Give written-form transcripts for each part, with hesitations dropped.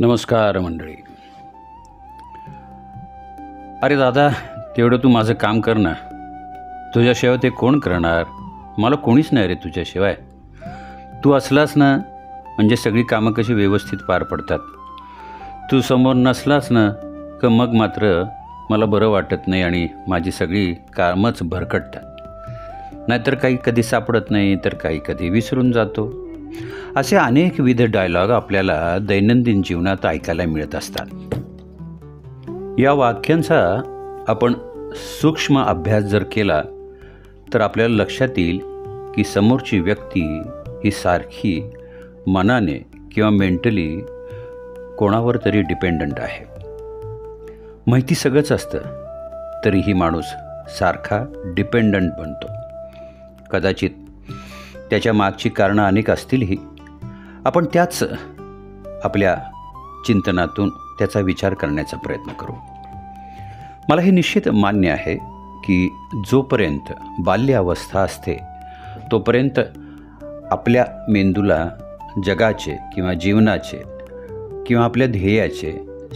नमस्कार मंडळी. अरे दादा, तेवढं तू माझं काम कर ना. तुझ्याशिवाय ते कोण करणार? मला कोणीच नाही रे तुझ्याशिवाय. तू असलास ना म्हणजे सगळी कामं कशी व्यवस्थित पार पडतात. तू समोर नसलास ना का मग मात्र मला बरं वाटत नाही आणि माझी सगळी कामंच भरकटतात. नाहीतर काही कधी सापडत नाही, तर काही कधी विसरून जातो. असे अनेकविध डायलॉग आपल्याला दैनंदिन जीवनात ऐकायला मिळत असतात. या वाक्यांचा आपण सूक्ष्म अभ्यास जर केला तर आपल्याला लक्षात येईल की समोरची व्यक्ती ही सारखी मनाने किंवा मेंटली कोणावर तरी डिपेंडंट आहे. माहिती सगळंच असतं तरीही माणूस सारखा डिपेंडंट बनतो. कदाचित त्याच्या मागची कारणं अनेक असतीलही. आपण त्याच आपल्या चिंतनातून त्याचा विचार करण्याचा प्रयत्न करू. मला हे निश्चित मान्य आहे की जोपर्यंत बाल्यावस्था असते तोपर्यंत आपल्या मेंदूला जगाचे किंवा जीवनाचे किंवा आपल्या ध्येयाचे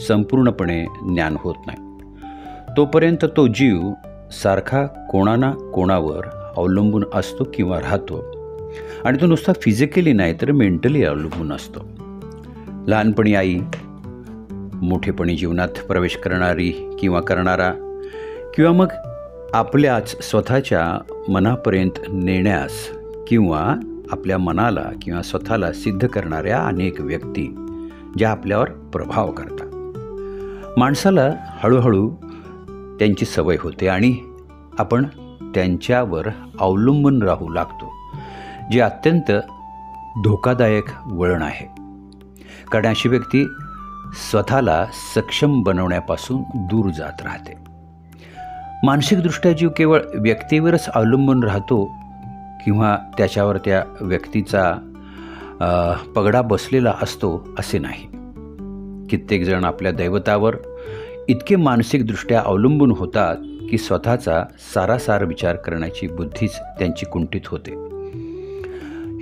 संपूर्णपणे ज्ञान होत नाही. तोपर्यंत तो जीव सारखा कोणा ना कोणावर अवलंबून असतो किंवा राहतो, आणि तो नुसता फिजिकली नाही तर मेंटली अवलंबून असतो. लहानपणी आई, मोठेपणी जीवनात प्रवेश करणारी किंवा करणारा, किंवा मग आपल्याच स्वतःच्या मनापर्यंत नेण्यास किंवा आपल्या मनाला किंवा स्वतःला सिद्ध करणाऱ्या अनेक व्यक्ती ज्या आपल्यावर प्रभाव करतात. माणसाला हळूहळू त्यांची सवय होते आणि आपण त्यांच्यावर अवलंबून राहू लागतो, जे अत्यंत धोकादायक वळण आहे. कारण अशी व्यक्ती स्वतःला सक्षम बनवण्यापासून दूर जात राहते. मानसिकदृष्ट्या जीव केवळ व्यक्तीवरच अवलंबून राहतो किंवा त्याच्यावर त्या व्यक्तीचा पगडा बसलेला असतो असे नाही. कित्येक जण आपल्या दैवतावर इतके मानसिकदृष्ट्या अवलंबून होतात की स्वतःचा सारासार विचार करण्याची बुद्धीच त्यांची कुंठित होते.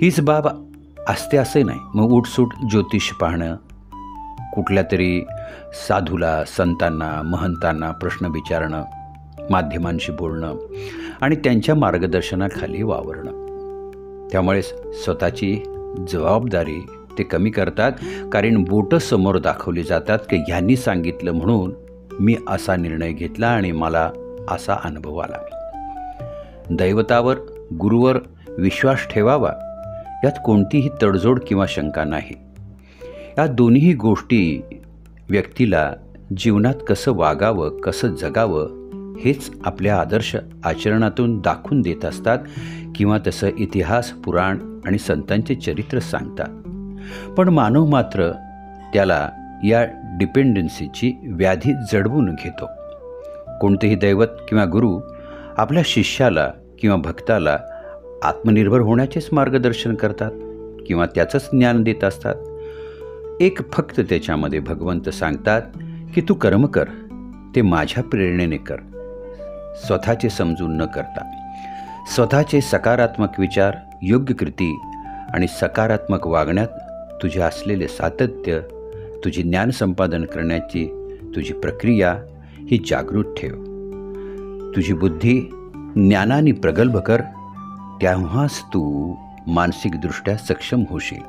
हीच बाब असते असे नाही. मग उठसूट ज्योतिष पाहणं, कुठल्या तरी साधूला, संतांना, महंतांना प्रश्न विचारणं, माध्यमांशी बोलणं आणि त्यांच्या मार्गदर्शनाखाली वावरणं. त्यामुळेच स्वतःची जबाबदारी ते कमी करतात. कारण बोटं समोर दाखवली जातात की ह्यांनी सांगितलं म्हणून मी असा निर्णय घेतला आणि मला असा अनुभव आला. दैवतावर, गुरुवर विश्वास ठेवावा यात कोणतीही तडजोड किंवा शंका नाही. या दोन्ही गोष्टी व्यक्तीला जीवनात कसं वागावं, कसं जगावं हेच आपल्या आदर्श आचरणातून दाखवून देत असतात किंवा तसं इतिहास, पुराण आणि संतांचे चरित्र सांगतात. पण मानव मात्र त्याला या डिपेंडन्सीची व्याधी जडवून घेतो. कोणतेही दैवत किंवा गुरु आपल्या शिष्याला किंवा भक्ताला आत्मनिर्भर होण्याचेच मार्गदर्शन करतात किंवा त्याचंच ज्ञान देत असतात. एक फक्त त्याच्यामध्ये भगवंत सांगतात की तू कर्म कर, ते माझ्या प्रेरणेने कर, स्वतःचे समजून न करता. स्वतःचे सकारात्मक विचार, योग्य कृती आणि सकारात्मक वागण्यात तुझे असलेले सातत्य, तुझी ज्ञान संपादन करण्याची तुझी प्रक्रिया ही जागृत ठेव. तुझी बुद्धी ज्ञानाने प्रगल्भ कर, तेव्हाच तू मानसिकदृष्ट्या सक्षम होशील.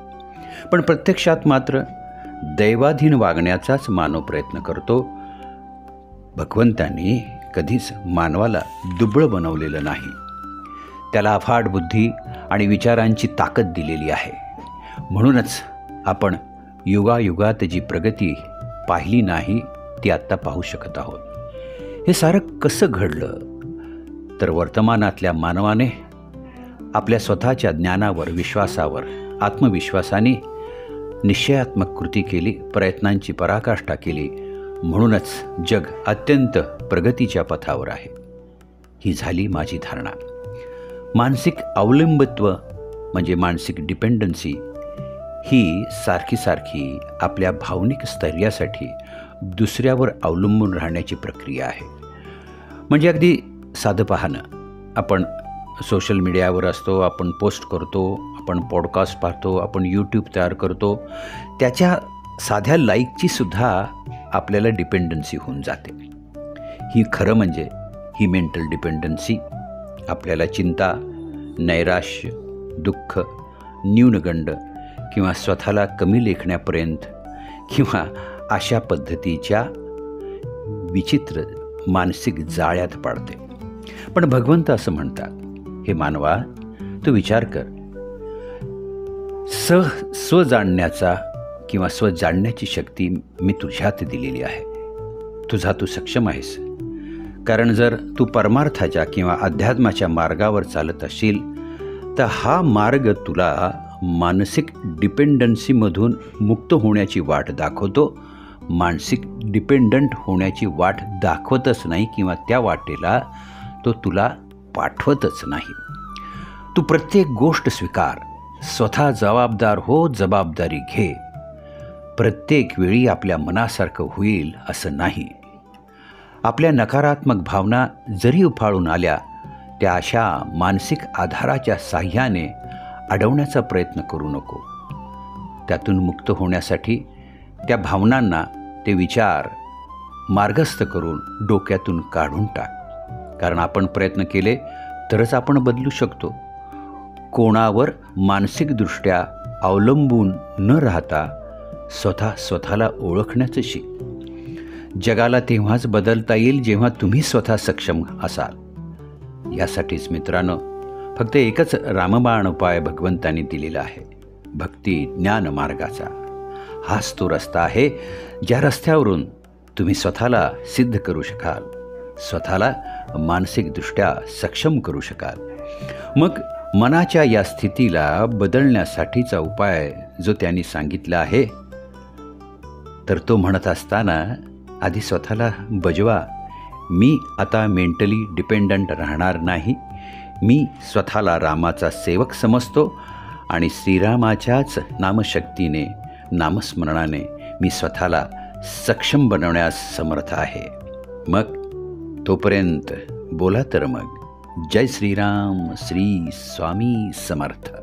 पण प्रत्यक्षात मात्र दैवाधीन वागण्याचाच मानव प्रयत्न करतो. भगवंतांनी कधीच मानवाला दुबळं बनवलेलं नाही. त्याला अफाट बुद्धी आणि विचारांची ताकद दिलेली आहे. म्हणूनच आपण युगायुगात जी प्रगती पाहिली नाही ती आत्ता पाहू शकत आहोत. हे सारं कसं घडलं तर वर्तमानातल्या मानवाने आपल्या स्वतःच्या ज्ञानावर, विश्वासावर, आत्मविश्वासाने निश्चयात्मक कृती केली, प्रयत्नांची पराकाष्ठा केली. म्हणूनच जग अत्यंत प्रगतीच्या पथावर आहे. ही झाली माझी धारणा. मानसिक अवलंबित्व म्हणजे मानसिक डिपेंडन्सी ही सारखी सारखी आपल्या भावनिक स्थैर्यासाठी दुसऱ्यावर अवलंबून राहण्याची प्रक्रिया आहे. म्हणजे अगदी साधं पाहणं, आपण सोशल मीडियावर असतो, आपण पोस्ट करतो, आपण पॉडकास्ट पाहतो, आपण यूट्यूब तयार करतो. त्याच्या साध्या लाईकची सुद्धा आपल्याला डिपेंडन्सी होऊन जाते. ही खरं म्हणजे ही मेंटल डिपेंडन्सी आपल्याला चिंता, नैराश्य, दुःख, न्यूनगंड किंवा स्वतःला कमी लेखण्यापर्यंत किंवा अशा पद्धतीच्या विचित्र मानसिक जाळ्यात पाडते. पण भगवंत असं म्हणतात, हे मानवा, तू विचार कर, स्व जाणण्याचा किंवा स्व जाणण्याची शक्ती मी तुझ्यात दिलेली आहे. तू सक्षम आहेस. कारण जर तू परमार्थाच्या किंवा अध्यात्माच्या मार्गावर चालत असशील तर हा मार्ग तुला मानसिक डिपेंडन्सीमधून मुक्त होण्याची वाट दाखवतो. मानसिक डिपेंडंट होण्याची वाट दाखवतच नाही किंवा त्या वाटेला तो तुला पाठवतच नाही. तू प्रत्येक गोष्ट स्वीकार, स्वतः जबाबदार हो, जबाबदारी घे. प्रत्येक वेळी आपल्या मनासारखं होईल असं नाही. आपल्या नकारात्मक भावना जरी उफाळून आल्या, त्या अशा मानसिक आधाराच्या साह्याने अडवण्याचा प्रयत्न करू नको. त्यातून मुक्त होण्यासाठी त्या भावनांना, ते विचार मार्गस्थ करून डोक्यातून काढून टाक. कारण आपण प्रयत्न केले तरच आपण बदलू शकतो. कोणावर मानसिकदृष्ट्या अवलंबून न राहता स्वतःला ओळखण्याचं शिक. जगाला तेव्हाच बदलता येईल जेव्हा तुम्ही स्वतः सक्षम असाल. यासाठीच मित्रांनो, फक्त एकच रामबाण उपाय भगवंतांनी दिलेला आहे, भक्ती ज्ञान मार्गाचा. हाच तो रस्ता आहे ज्या रस्त्यावरून तुम्ही स्वतःला सिद्ध करू शकाल, स्वतःला मानसिकदृष्ट्या सक्षम करू शकाल. मग मनाच्या या स्थितीला बदलण्यासाठीचा उपाय जो त्यांनी सांगितला आहे, तर तो म्हणत असताना आधी स्वतःला बजवा, मी आता मेंटली डिपेंडंट राहणार नाही. मी स्वतःला रामाचा सेवक समजतो आणि श्रीरामाच्याच नामशक्तीने, नामस्मरणाने मी स्वतःला सक्षम बनवण्यास समर्थ आहे. मग तोपर्यंत बोला तर मग. जय श्रीराम. श्री स्वामी समर्थ.